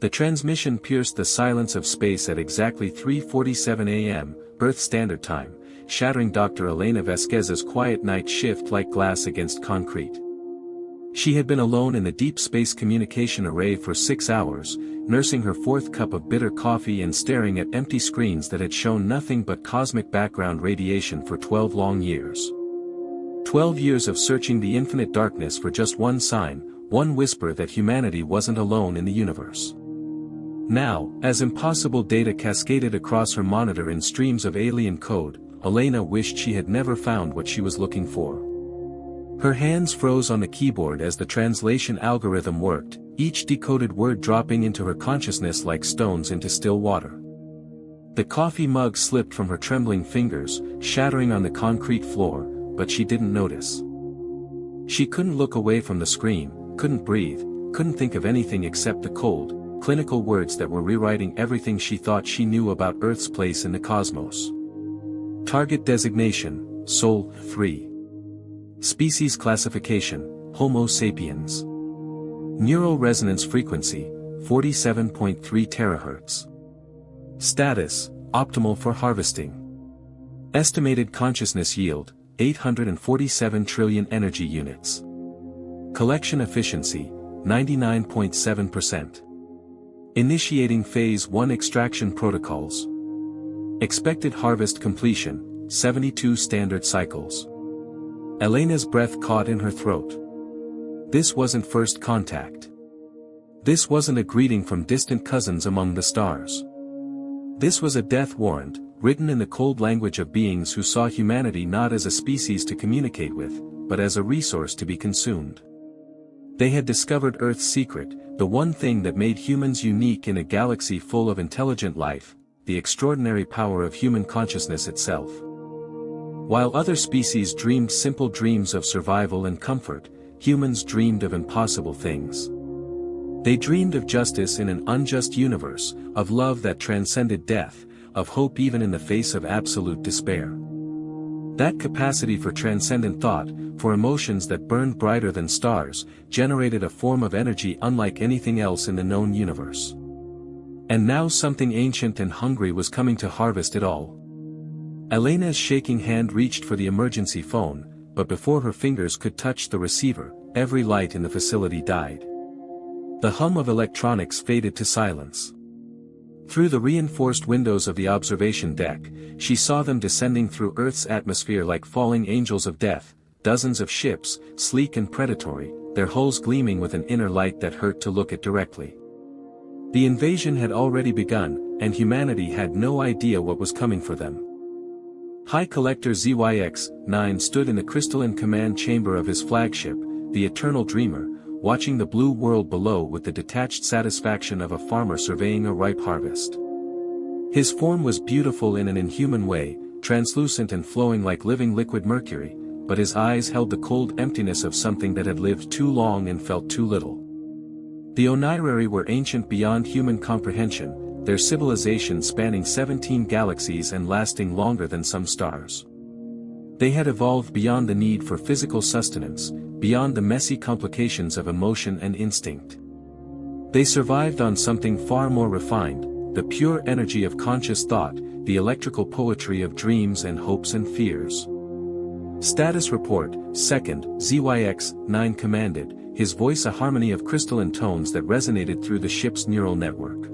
The transmission pierced the silence of space at exactly 3:47 a.m., Earth Standard Time, shattering Dr. Elena Vasquez's quiet night shift like glass against concrete. She had been alone in the deep space communication array for 6 hours, nursing her fourth cup of bitter coffee and staring at empty screens that had shown nothing but cosmic background radiation for 12 long years. 12 years of searching the infinite darkness for just one sign, one whisper that humanity wasn't alone in the universe. Now, as impossible data cascaded across her monitor in streams of alien code, Elena wished she had never found what she was looking for. Her hands froze on the keyboard as the translation algorithm worked, each decoded word dropping into her consciousness like stones into still water. The coffee mug slipped from her trembling fingers, shattering on the concrete floor, but she didn't notice. She couldn't look away from the screen, couldn't breathe, couldn't think of anything except the cold, clinical words that were rewriting everything she thought she knew about Earth's place in the cosmos. Target designation, Sol 3. Species classification, Homo sapiens. Neural resonance frequency, 47.3 terahertz. Status, optimal for harvesting. Estimated consciousness yield, 847 trillion energy units. Collection efficiency, 99.7%. Initiating Phase 1 extraction protocols. Expected harvest completion, 72 standard cycles. Elena's breath caught in her throat. This wasn't first contact. This wasn't a greeting from distant cousins among the stars. This was a death warrant, written in the cold language of beings who saw humanity not as a species to communicate with, but as a resource to be consumed. They had discovered Earth's secret, the one thing that made humans unique in a galaxy full of intelligent life, the extraordinary power of human consciousness itself. While other species dreamed simple dreams of survival and comfort, humans dreamed of impossible things. They dreamed of justice in an unjust universe, of love that transcended death, of hope even in the face of absolute despair. That capacity for transcendent thought, for emotions that burned brighter than stars, generated a form of energy unlike anything else in the known universe. And now something ancient and hungry was coming to harvest it all. Elena's shaking hand reached for the emergency phone, but before her fingers could touch the receiver, every light in the facility died. The hum of electronics faded to silence. Through the reinforced windows of the observation deck, she saw them descending through Earth's atmosphere like falling angels of death, dozens of ships, sleek and predatory, their hulls gleaming with an inner light that hurt to look at directly. The invasion had already begun, and humanity had no idea what was coming for them. High Collector ZYX-9 stood in the crystalline command chamber of his flagship, the Eternal Dreamer, watching the blue world below with the detached satisfaction of a farmer surveying a ripe harvest. His form was beautiful in an inhuman way, translucent and flowing like living liquid mercury, but his eyes held the cold emptiness of something that had lived too long and felt too little. The Onirari were ancient beyond human comprehension, their civilization spanning 17 galaxies and lasting longer than some stars. They had evolved beyond the need for physical sustenance, beyond the messy complications of emotion and instinct. They survived on something far more refined, the pure energy of conscious thought, the electrical poetry of dreams and hopes and fears. Status report, second, ZYX-9 commanded, his voice a harmony of crystalline tones that resonated through the ship's neural network.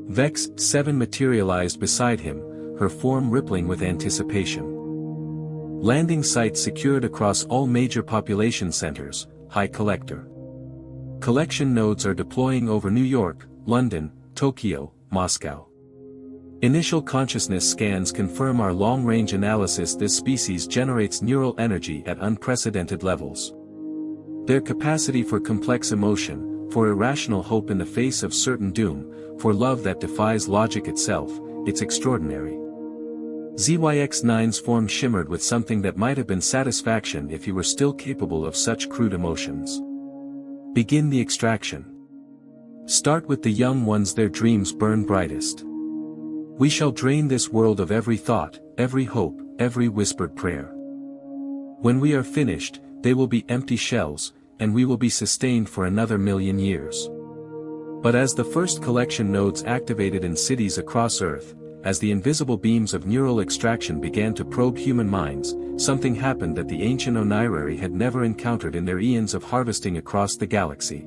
Vex-7 materialized beside him, her form rippling with anticipation. Landing sites secured across all major population centers, High Collector. Collection nodes are deploying over New York, London, Tokyo, Moscow. Initial consciousness scans confirm our long-range analysis. This species generates neural energy at unprecedented levels. Their capacity for complex emotion, for irrational hope in the face of certain doom, for love that defies logic itself, it's extraordinary. ZYX-9's form shimmered with something that might have been satisfaction if he were still capable of such crude emotions. Begin the extraction. Start with the young ones, their dreams burn brightest. We shall drain this world of every thought, every hope, every whispered prayer. When we are finished, they will be empty shells, and we will be sustained for another 1,000,000 years. But as the first collection nodes activated in cities across Earth, as the invisible beams of neural extraction began to probe human minds, something happened that the ancient Onirari had never encountered in their eons of harvesting across the galaxy.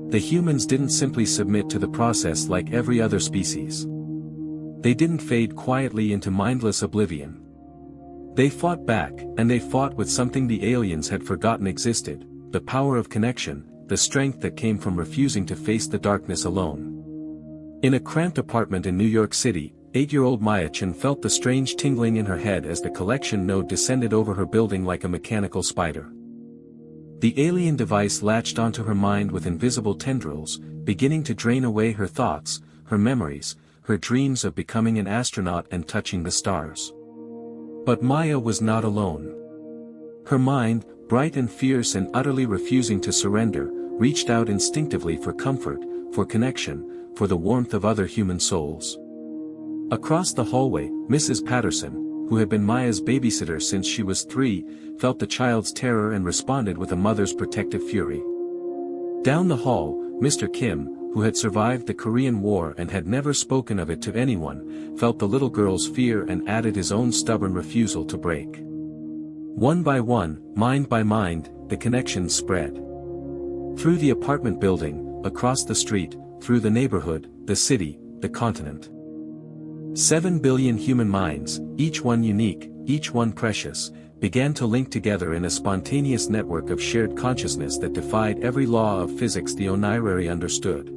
The humans didn't simply submit to the process like every other species. They didn't fade quietly into mindless oblivion. They fought back, and they fought with something the aliens had forgotten existed: the power of connection, the strength that came from refusing to face the darkness alone. In a cramped apartment in New York City, 8-year-old Maya Chen felt the strange tingling in her head as the collection node descended over her building like a mechanical spider. The alien device latched onto her mind with invisible tendrils, beginning to drain away her thoughts, her memories, her dreams of becoming an astronaut and touching the stars. But Maya was not alone. Her mind, bright and fierce and utterly refusing to surrender, reached out instinctively for comfort, for connection, for the warmth of other human souls. Across the hallway, Mrs. Patterson, who had been Maya's babysitter since she was 3, felt the child's terror and responded with a mother's protective fury. Down the hall, Mr. Kim, who had survived the Korean War and had never spoken of it to anyone, felt the little girl's fear and added his own stubborn refusal to break. One by one, mind by mind, the connections spread. Through the apartment building, across the street, through the neighborhood, the city, the continent. 7 billion human minds, each one unique, each one precious, began to link together in a spontaneous network of shared consciousness that defied every law of physics the Onirari understood.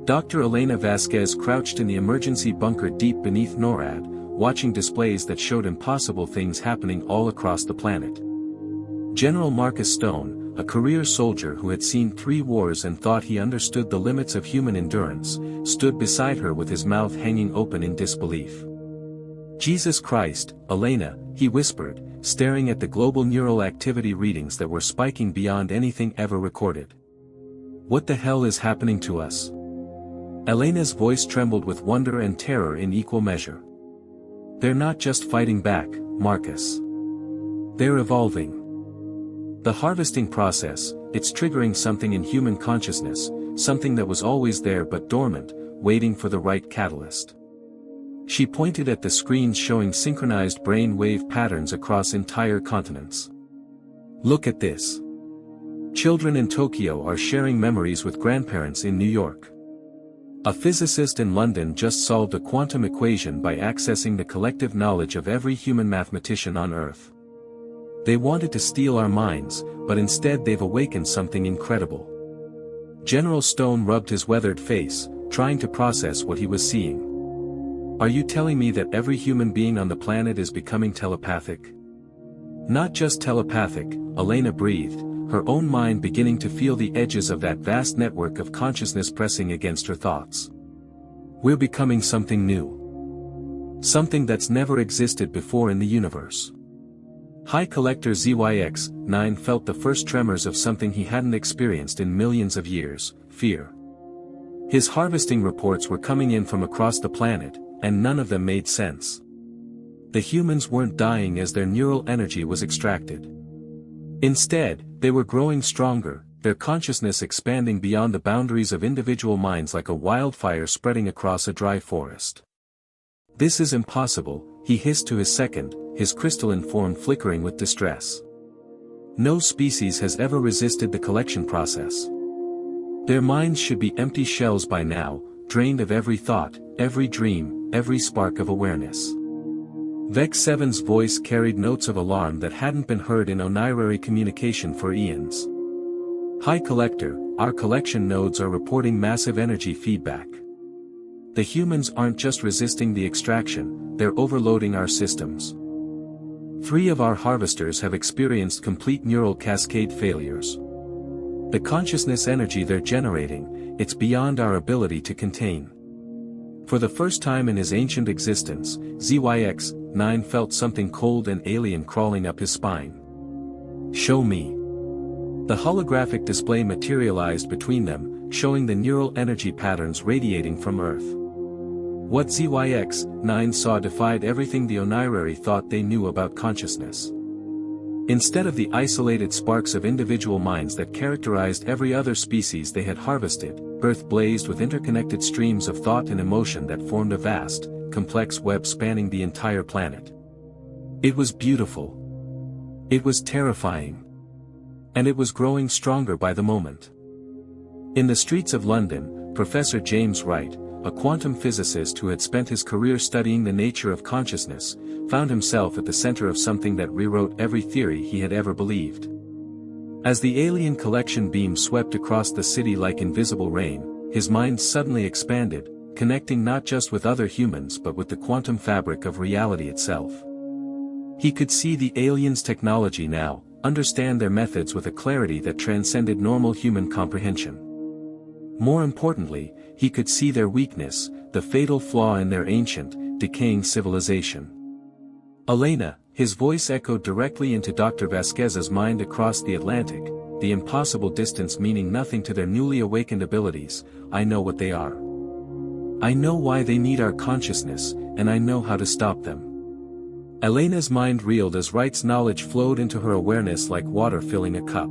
Dr. Elena Vasquez crouched in the emergency bunker deep beneath NORAD, watching displays that showed impossible things happening all across the planet. General Marcus Stone, a career soldier who had seen 3 wars and thought he understood the limits of human endurance, stood beside her with his mouth hanging open in disbelief. "Jesus Christ, Elena," he whispered, staring at the global neural activity readings that were spiking beyond anything ever recorded. "What the hell is happening to us?" Elena's voice trembled with wonder and terror in equal measure. "They're not just fighting back, Marcus. They're evolving. The harvesting process, it's triggering something in human consciousness, something that was always there but dormant, waiting for the right catalyst." She pointed at the screens showing synchronized brain wave patterns across entire continents. "Look at this. Children in Tokyo are sharing memories with grandparents in New York. A physicist in London just solved a quantum equation by accessing the collective knowledge of every human mathematician on Earth. They wanted to steal our minds, but instead they've awakened something incredible." General Stone rubbed his weathered face, trying to process what he was seeing. "Are you telling me that every human being on the planet is becoming telepathic?" "Not just telepathic," Elena breathed, her own mind beginning to feel the edges of that vast network of consciousness pressing against her thoughts. "We're becoming something new. Something that's never existed before in the universe." High Collector ZYX-9 felt the first tremors of something he hadn't experienced in millions of years: fear. His harvesting reports were coming in from across the planet, and none of them made sense. The humans weren't dying as their neural energy was extracted. Instead, they were growing stronger, their consciousness expanding beyond the boundaries of individual minds like a wildfire spreading across a dry forest. "This is impossible," he hissed to his second, his crystalline form flickering with distress. "No species has ever resisted the collection process. Their minds should be empty shells by now, drained of every thought, every dream, every spark of awareness." Vex 7's voice carried notes of alarm that hadn't been heard in Onirari communication for eons. "High Collector, our collection nodes are reporting massive energy feedback. The humans aren't just resisting the extraction, they're overloading our systems. 3 of our harvesters have experienced complete neural cascade failures. The consciousness energy they're generating, it's beyond our ability to contain." For the first time in his ancient existence, ZYX-9 felt something cold and alien crawling up his spine. "Show me." The holographic display materialized between them, showing the neural energy patterns radiating from Earth. What ZYX-9 saw defied everything the Onirari thought they knew about consciousness. Instead of the isolated sparks of individual minds that characterized every other species they had harvested, Earth blazed with interconnected streams of thought and emotion that formed a vast, complex web spanning the entire planet. It was beautiful. It was terrifying. And it was growing stronger by the moment. In the streets of London, Professor James Wright, a quantum physicist who had spent his career studying the nature of consciousness, found himself at the center of something that rewrote every theory he had ever believed. As the alien collection beam swept across the city like invisible rain, his mind suddenly expanded, connecting not just with other humans but with the quantum fabric of reality itself. He could see the aliens' technology now, understand their methods with a clarity that transcended normal human comprehension. More importantly, he could see their weakness, the fatal flaw in their ancient, decaying civilization. Elena, his voice echoed directly into Dr. Vasquez's mind across the Atlantic, the impossible distance meaning nothing to their newly awakened abilities. I know what they are. I know why they need our consciousness, and I know how to stop them. Elena's mind reeled as Wright's knowledge flowed into her awareness like water filling a cup.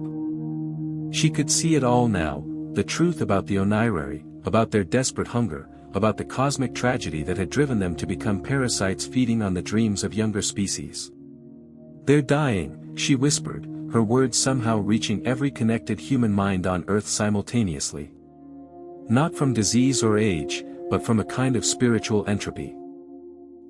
She could see it all now, the truth about the Onirari, about their desperate hunger, about the cosmic tragedy that had driven them to become parasites feeding on the dreams of younger species. They're dying, she whispered, her words somehow reaching every connected human mind on Earth simultaneously. Not from disease or age, but from a kind of spiritual entropy.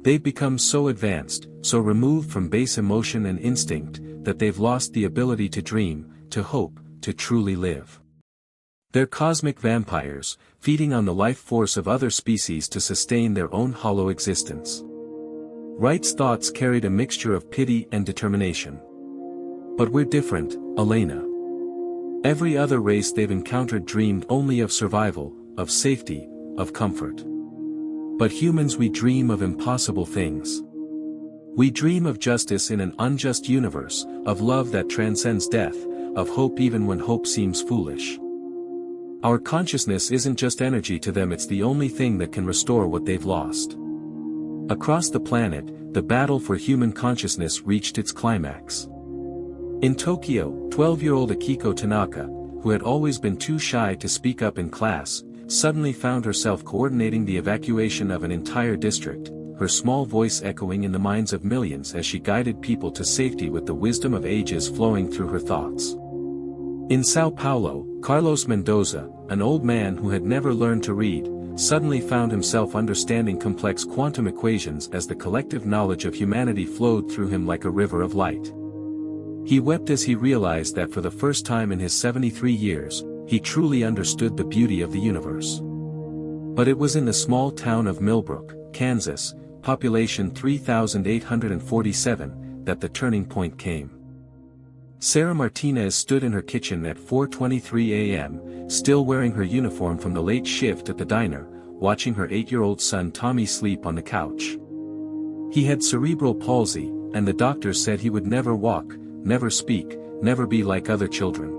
They've become so advanced, so removed from base emotion and instinct, that they've lost the ability to dream, to hope, to truly live. They're cosmic vampires, feeding on the life force of other species to sustain their own hollow existence. Wright's thoughts carried a mixture of pity and determination. But we're different, Elena. Every other race they've encountered dreamed only of survival, of safety, of comfort. But humans, we dream of impossible things. We dream of justice in an unjust universe, of love that transcends death, of hope even when hope seems foolish. Our consciousness isn't just energy to them, it's the only thing that can restore what they've lost. Across the planet, the battle for human consciousness reached its climax. In Tokyo, 12-year-old Akiko Tanaka, who had always been too shy to speak up in class, suddenly found herself coordinating the evacuation of an entire district, her small voice echoing in the minds of millions as she guided people to safety with the wisdom of ages flowing through her thoughts. In Sao Paulo, Carlos Mendoza, an old man who had never learned to read, suddenly found himself understanding complex quantum equations as the collective knowledge of humanity flowed through him like a river of light. He wept as he realized that for the first time in his 73 years, he truly understood the beauty of the universe. But it was in the small town of Millbrook, Kansas, population 3,847, that the turning point came. Sarah Martinez stood in her kitchen at 4:23 a.m., still wearing her uniform from the late shift at the diner, watching her 8-year-old son Tommy sleep on the couch. He had cerebral palsy, and the doctors said he would never walk, never speak, never be like other children.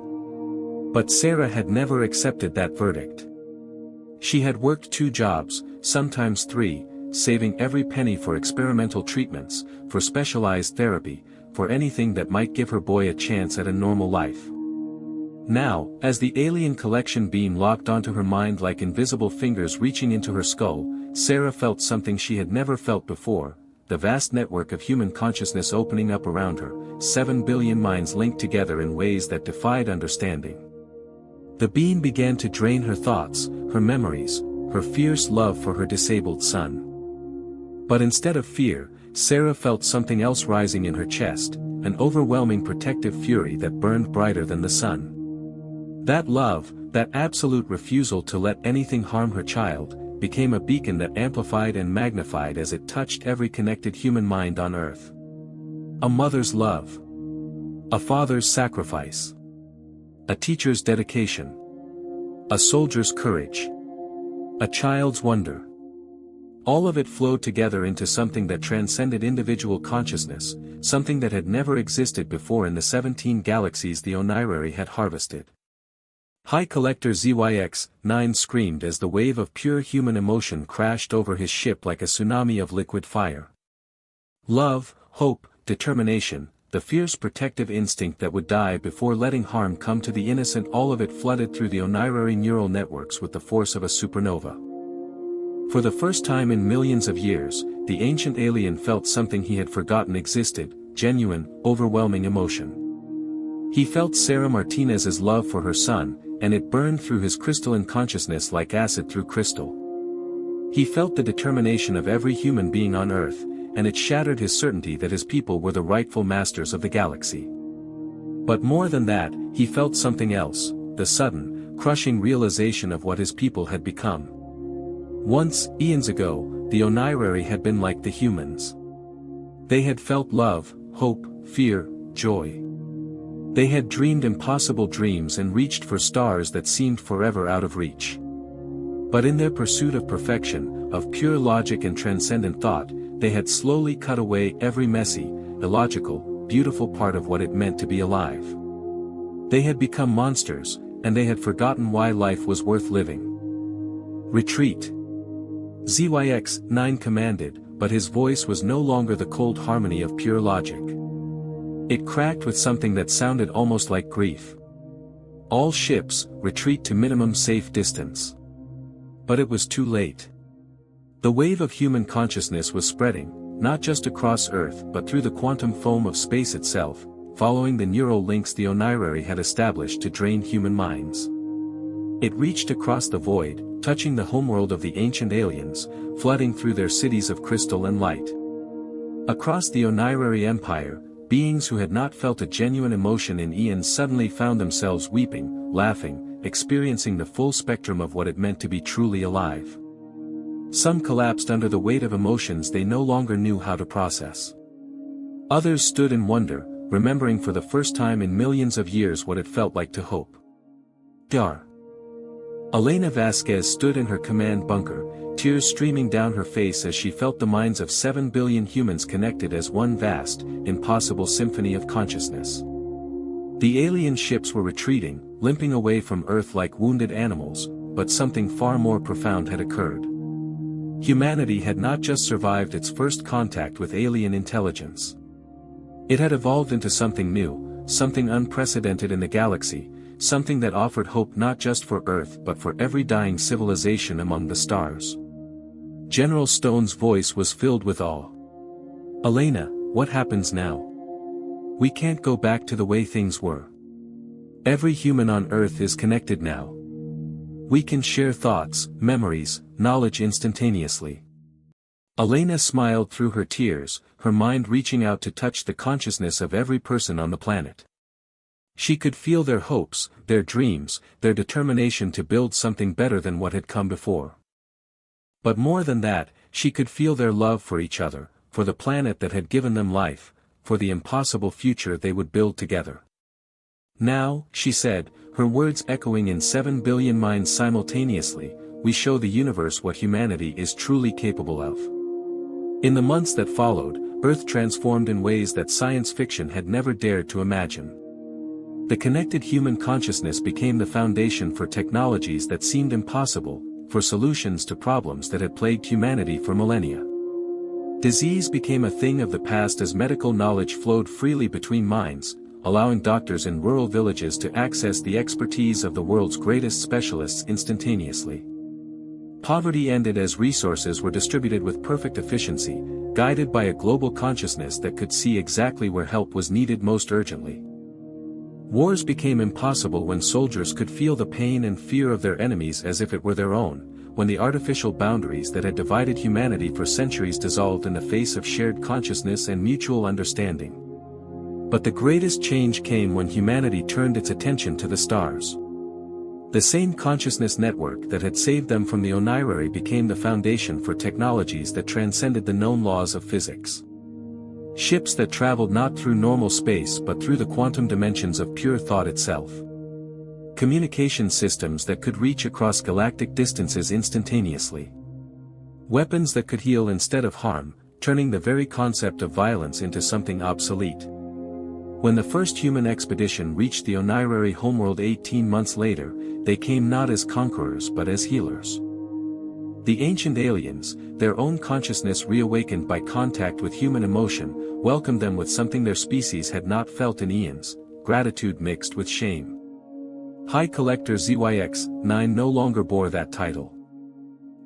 But Sarah had never accepted that verdict. She had worked 2 jobs, sometimes 3, saving every penny for experimental treatments, for specialized therapy, for anything that might give her boy a chance at a normal life. Now, as the alien collection beam locked onto her mind like invisible fingers reaching into her skull, Sarah felt something she had never felt before, the vast network of human consciousness opening up around her, 7 billion minds linked together in ways that defied understanding. The beam began to drain her thoughts, her memories, her fierce love for her disabled son. But instead of fear, Sarah felt something else rising in her chest, an overwhelming protective fury that burned brighter than the sun. That love, that absolute refusal to let anything harm her child, became a beacon that amplified and magnified as it touched every connected human mind on Earth. A mother's love. A father's sacrifice. A teacher's dedication. A soldier's courage. A child's wonder. All of it flowed together into something that transcended individual consciousness, something that had never existed before in the 17 galaxies the Onirari had harvested. High Collector ZYX-9 screamed as the wave of pure human emotion crashed over his ship like a tsunami of liquid fire. Love, hope, determination, the fierce protective instinct that would die before letting harm come to the innocent. All of it flooded through the Onirary neural networks with the force of a supernova. For the first time in millions of years, the ancient alien felt something he had forgotten existed, genuine, overwhelming emotion. He felt Sarah Martinez's love for her son, and it burned through his crystalline consciousness like acid through crystal. He felt the determination of every human being on Earth, and it shattered his certainty that his people were the rightful masters of the galaxy. But more than that, he felt something else, the sudden, crushing realization of what his people had become. Once, eons ago, the Onirary had been like the humans. They had felt love, hope, fear, joy. They had dreamed impossible dreams and reached for stars that seemed forever out of reach. But in their pursuit of perfection, of pure logic and transcendent thought, they had slowly cut away every messy, illogical, beautiful part of what it meant to be alive. They had become monsters, and they had forgotten why life was worth living. Retreat. ZYX-9 commanded, but his voice was no longer the cold harmony of pure logic. It cracked with something that sounded almost like grief. All ships, retreat to minimum safe distance. But it was too late. The wave of human consciousness was spreading, not just across Earth but through the quantum foam of space itself, following the neural links the Onirary had established to drain human minds. It reached across the void, touching the homeworld of the ancient aliens, flooding through their cities of crystal and light. Across the Onirary Empire, beings who had not felt a genuine emotion in eons suddenly found themselves weeping, laughing, experiencing the full spectrum of what it meant to be truly alive. Some collapsed under the weight of emotions they no longer knew how to process. Others stood in wonder, remembering for the first time in millions of years what it felt like to hope. Dar. Elena Vasquez stood in her command bunker, tears streaming down her face as she felt the minds of 7 billion humans connected as one vast, impossible symphony of consciousness. The alien ships were retreating, limping away from Earth like wounded animals, but something far more profound had occurred. Humanity had not just survived its first contact with alien intelligence. It had evolved into something new, something unprecedented in the galaxy, something that offered hope not just for Earth but for every dying civilization among the stars. General Stone's voice was filled with awe. Elena, what happens now? We can't go back to the way things were. Every human on Earth is connected now. We can share thoughts, memories, knowledge instantaneously. Elena smiled through her tears, her mind reaching out to touch the consciousness of every person on the planet. She could feel their hopes, their dreams, their determination to build something better than what had come before. But more than that, she could feel their love for each other, for the planet that had given them life, for the impossible future they would build together. Now, she said, her words echoing in 7 billion minds simultaneously, we show the universe what humanity is truly capable of. In the months that followed, Earth transformed in ways that science fiction had never dared to imagine. The connected human consciousness became the foundation for technologies that seemed impossible, for solutions to problems that had plagued humanity for millennia. Disease became a thing of the past as medical knowledge flowed freely between minds, allowing doctors in rural villages to access the expertise of the world's greatest specialists instantaneously. Poverty ended as resources were distributed with perfect efficiency, guided by a global consciousness that could see exactly where help was needed most urgently. Wars became impossible when soldiers could feel the pain and fear of their enemies as if it were their own, when the artificial boundaries that had divided humanity for centuries dissolved in the face of shared consciousness and mutual understanding. But the greatest change came when humanity turned its attention to the stars. The same consciousness network that had saved them from the Onirary became the foundation for technologies that transcended the known laws of physics. Ships that traveled not through normal space but through the quantum dimensions of pure thought itself. Communication systems that could reach across galactic distances instantaneously. Weapons that could heal instead of harm, turning the very concept of violence into something obsolete. When the first human expedition reached the Onirary homeworld 18 months later, they came not as conquerors but as healers. The ancient aliens, their own consciousness reawakened by contact with human emotion, welcomed them with something their species had not felt in eons, gratitude mixed with shame. High Collector ZYX-9 no longer bore that title.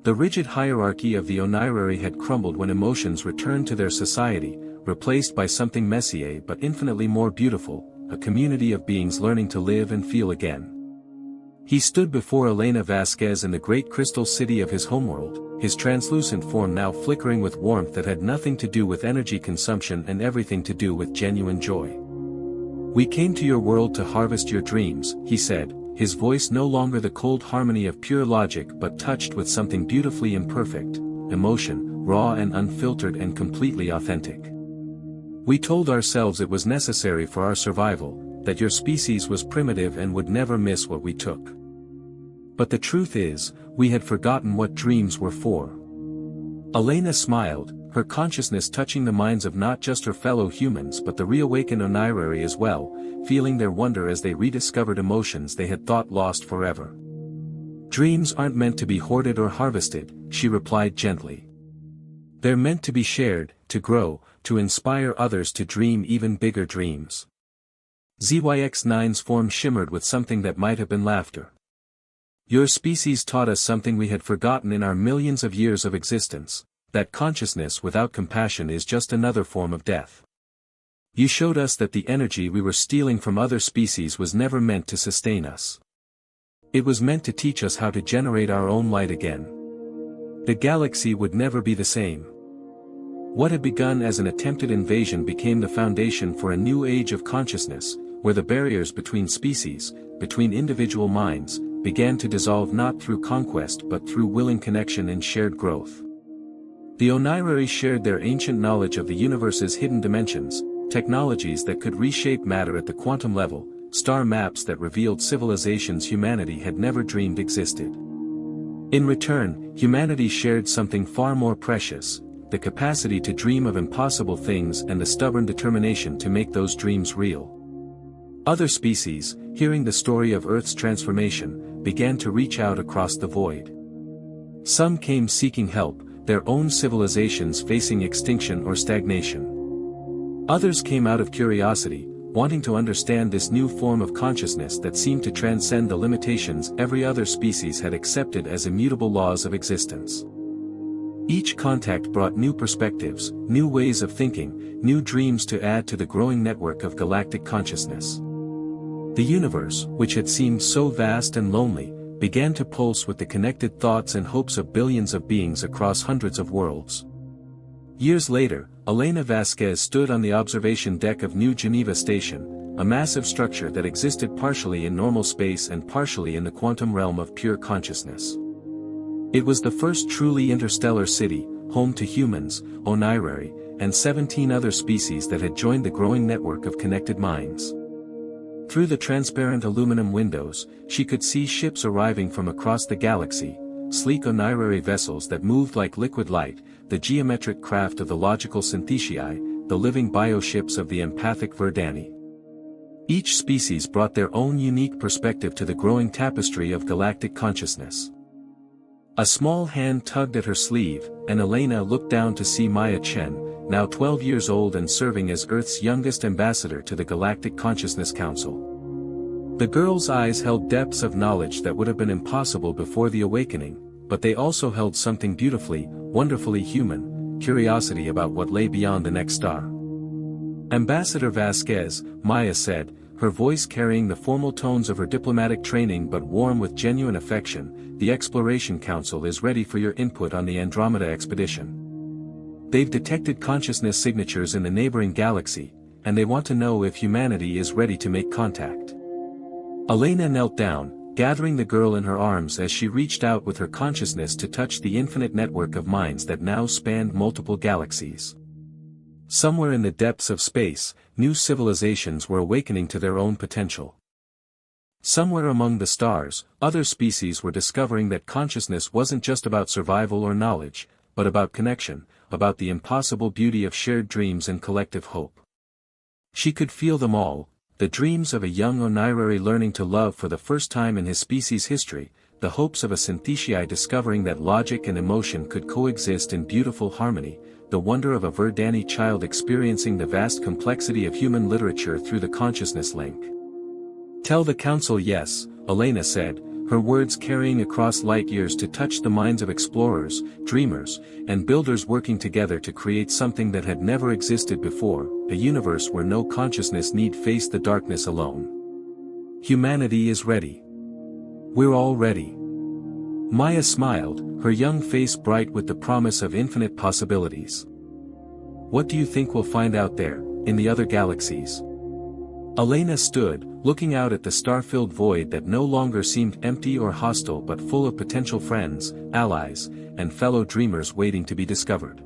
The rigid hierarchy of the Onirary had crumbled when emotions returned to their society, replaced by something messier but infinitely more beautiful, a community of beings learning to live and feel again. He stood before Elena Vasquez in the great crystal city of his homeworld, his translucent form now flickering with warmth that had nothing to do with energy consumption and everything to do with genuine joy. "We came to your world to harvest your dreams," he said, his voice no longer the cold harmony of pure logic but touched with something beautifully imperfect, emotion, raw and unfiltered and completely authentic. "We told ourselves it was necessary for our survival, that your species was primitive and would never miss what we took. But the truth is, we had forgotten what dreams were for." Elena smiled, her consciousness touching the minds of not just her fellow humans but the reawakened Onirary as well, feeling their wonder as they rediscovered emotions they had thought lost forever. "Dreams aren't meant to be hoarded or harvested," she replied gently. "They're meant to be shared, to grow, to inspire others to dream even bigger dreams." ZYX-9's form shimmered with something that might have been laughter. "Your species taught us something we had forgotten in our millions of years of existence, that consciousness without compassion is just another form of death. You showed us that the energy we were stealing from other species was never meant to sustain us. It was meant to teach us how to generate our own light again. The galaxy would never be the same. What had begun as an attempted invasion became the foundation for a new age of consciousness, where the barriers between species, between individual minds, began to dissolve not through conquest but through willing connection and shared growth. The Onirary shared their ancient knowledge of the universe's hidden dimensions, technologies that could reshape matter at the quantum level, star maps that revealed civilizations humanity had never dreamed existed. In return, humanity shared something far more precious, the capacity to dream of impossible things and the stubborn determination to make those dreams real. Other species, hearing the story of Earth's transformation, began to reach out across the void. Some came seeking help, their own civilizations facing extinction or stagnation. Others came out of curiosity, wanting to understand this new form of consciousness that seemed to transcend the limitations every other species had accepted as immutable laws of existence. Each contact brought new perspectives, new ways of thinking, new dreams to add to the growing network of galactic consciousness. The universe, which had seemed so vast and lonely, began to pulse with the connected thoughts and hopes of billions of beings across hundreds of worlds. Years later, Elena Vasquez stood on the observation deck of New Geneva Station, a massive structure that existed partially in normal space and partially in the quantum realm of pure consciousness. It was the first truly interstellar city, home to humans, Onirary, and 17 other species that had joined the growing network of connected minds. Through the transparent aluminum windows, she could see ships arriving from across the galaxy, sleek Onirary vessels that moved like liquid light, the geometric craft of the logical synthesii, the living bioships of the empathic Verdani. Each species brought their own unique perspective to the growing tapestry of galactic consciousness. A small hand tugged at her sleeve, and Elena looked down to see Maya Chen, now 12 years old and serving as Earth's youngest ambassador to the Galactic Consciousness Council. The girl's eyes held depths of knowledge that would have been impossible before the awakening, but they also held something beautifully, wonderfully human, curiosity about what lay beyond the next star. "Ambassador Vasquez," Maya said, her voice carrying the formal tones of her diplomatic training but warm with genuine affection, "the Exploration Council is ready for your input on the Andromeda expedition. They've detected consciousness signatures in the neighboring galaxy, and they want to know if humanity is ready to make contact." Elena knelt down, gathering the girl in her arms as she reached out with her consciousness to touch the infinite network of minds that now spanned multiple galaxies. Somewhere in the depths of space, new civilizations were awakening to their own potential. Somewhere among the stars, other species were discovering that consciousness wasn't just about survival or knowledge, but about connection, about the impossible beauty of shared dreams and collective hope. She could feel them all, the dreams of a young Onirary learning to love for the first time in his species' history, the hopes of a synthesia discovering that logic and emotion could coexist in beautiful harmony, the wonder of a Verdani child experiencing the vast complexity of human literature through the consciousness link. Tell the council yes, Elena said, her words carrying across light years to touch the minds of explorers, dreamers, and builders working together to create something that had never existed before, a universe where no consciousness need face the darkness alone. Humanity is ready. We're all ready. Maya smiled, her young face bright with the promise of infinite possibilities. What do you think we'll find out there, in the other galaxies? Elena stood, looking out at the star-filled void that no longer seemed empty or hostile but full of potential friends, allies, and fellow dreamers waiting to be discovered.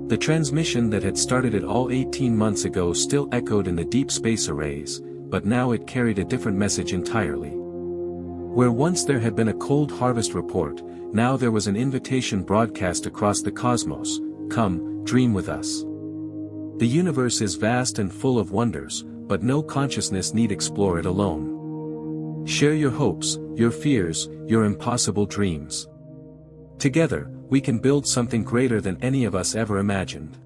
The transmission that had started it all 18 months ago still echoed in the deep space arrays, but now it carried a different message entirely. Where once there had been a cold harvest report, now there was an invitation broadcast across the cosmos: come, dream with us. The universe is vast and full of wonders, but no consciousness need explore it alone. Share your hopes, your fears, your impossible dreams. Together, we can build something greater than any of us ever imagined.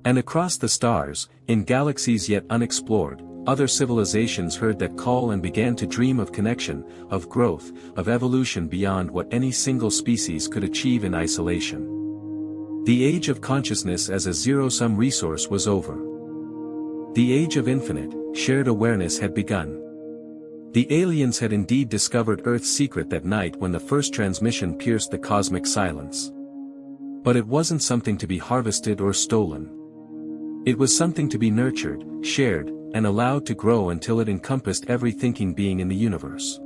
And across the stars, in galaxies yet unexplored, other civilizations heard that call and began to dream of connection, of growth, of evolution beyond what any single species could achieve in isolation. The age of consciousness as a zero-sum resource was over. The age of infinite, shared awareness had begun. The aliens had indeed discovered Earth's secret that night when the first transmission pierced the cosmic silence. But it wasn't something to be harvested or stolen. It was something to be nurtured, shared, and allowed to grow until it encompassed every thinking being in the universe.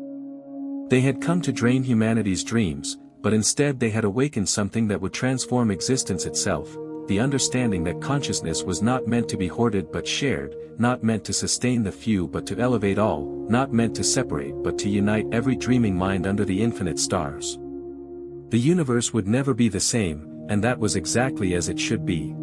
They had come to drain humanity's dreams, but instead they had awakened something that would transform existence itself, the understanding that consciousness was not meant to be hoarded but shared, not meant to sustain the few but to elevate all, not meant to separate but to unite every dreaming mind under the infinite stars. The universe would never be the same, and that was exactly as it should be.